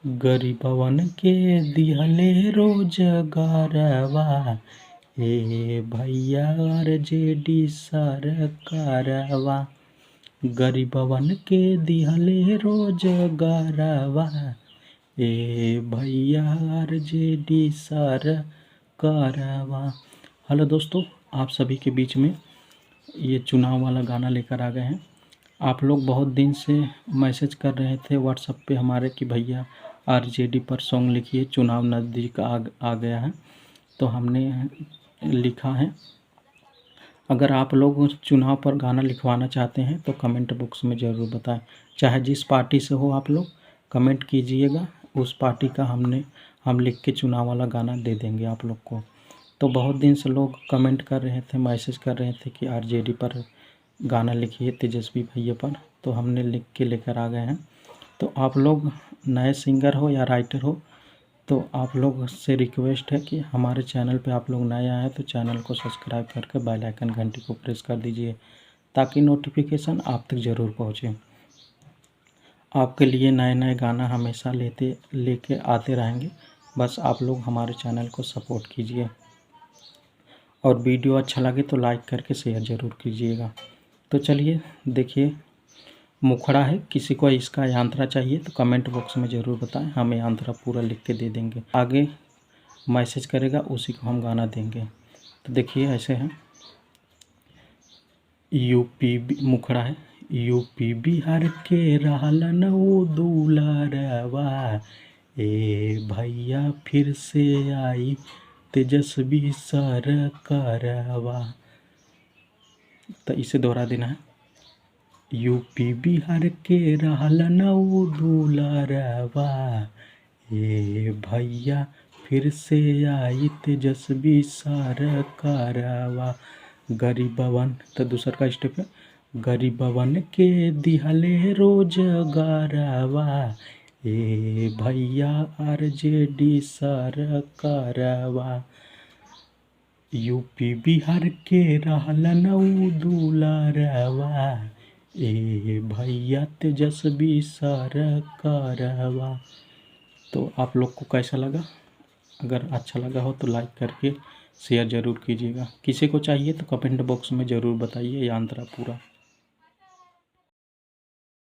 गरीबवन के दिहले रोजगारवा, ए भैया आरजेडी सरकारवा। गरीबवन के दिहले रोजगारवा, ए भैया आरजेडी सरकारवा। हेलो दोस्तों, आप सभी के बीच में ये चुनाव वाला गाना लेकर आ गए हैं। आप लोग बहुत दिन से मैसेज कर रहे थे व्हाट्सएप पे हमारे कि भैया आरजेडी पर सॉन्ग लिखिए, चुनाव नज़दीक आ गया है, तो हमने लिखा है। अगर आप लोग चुनाव पर गाना लिखवाना चाहते हैं तो कमेंट बॉक्स में ज़रूर बताएं। चाहे जिस पार्टी से हो आप लोग कमेंट कीजिएगा, उस पार्टी का हम लिख के चुनाव वाला गाना दे देंगे आप लोग को। तो बहुत दिन से लोग कमेंट कर रहे थे, मैसेज कर रहे थे कि आरजेडी पर गाना लिखिए, तेजस्वी भैया पर, तो हमने लिख के लेकर आ गए हैं। तो आप लोग नए सिंगर हो या राइटर हो, तो आप लोग से रिक्वेस्ट है कि हमारे चैनल पे आप लोग नए आए हैं तो चैनल को सब्सक्राइब करके बेल आइकन घंटी को प्रेस कर दीजिए, ताकि नोटिफिकेशन आप तक ज़रूर पहुँचे। आपके लिए नए नए गाना हमेशा लेके आते रहेंगे। बस आप लोग हमारे चैनल को सपोर्ट कीजिए, और वीडियो अच्छा लगे तो लाइक करके शेयर ज़रूर कीजिएगा। तो चलिए देखिए, मुखड़ा है, किसी को इसका यांत्रा चाहिए तो कमेंट बॉक्स में ज़रूर बताएं, हम यांत्रा पूरा लिख के दे देंगे। आगे मैसेज करेगा उसी को हम गाना देंगे। तो देखिए ऐसे हैं, मुखड़ा है। यूपी बिहार के रहलन वो दुलारवा, ए भैया फिर से आई तेजस्वी सरकारवा। तो इसे दोहरा देना है। यूपी बिहार के रहलन वो दुलारवा, ए भैया फिर से आई तेजस्वी सरकारवा। गरीबवन, तो दूसर का स्टेप है, गरीबवन के दिहले रोजगारवा, ए भैया आरजेडी सरकारवा। यूपी बिहार के रहलन उ दुलारवा, ए भैया तेजस्वी सरकारवा। तो आप लोग को कैसा लगा? अगर अच्छा लगा हो तो लाइक करके शेयर ज़रूर कीजिएगा। किसी को चाहिए तो कमेंट बॉक्स में ज़रूर बताइए, यांत्रा पूरा।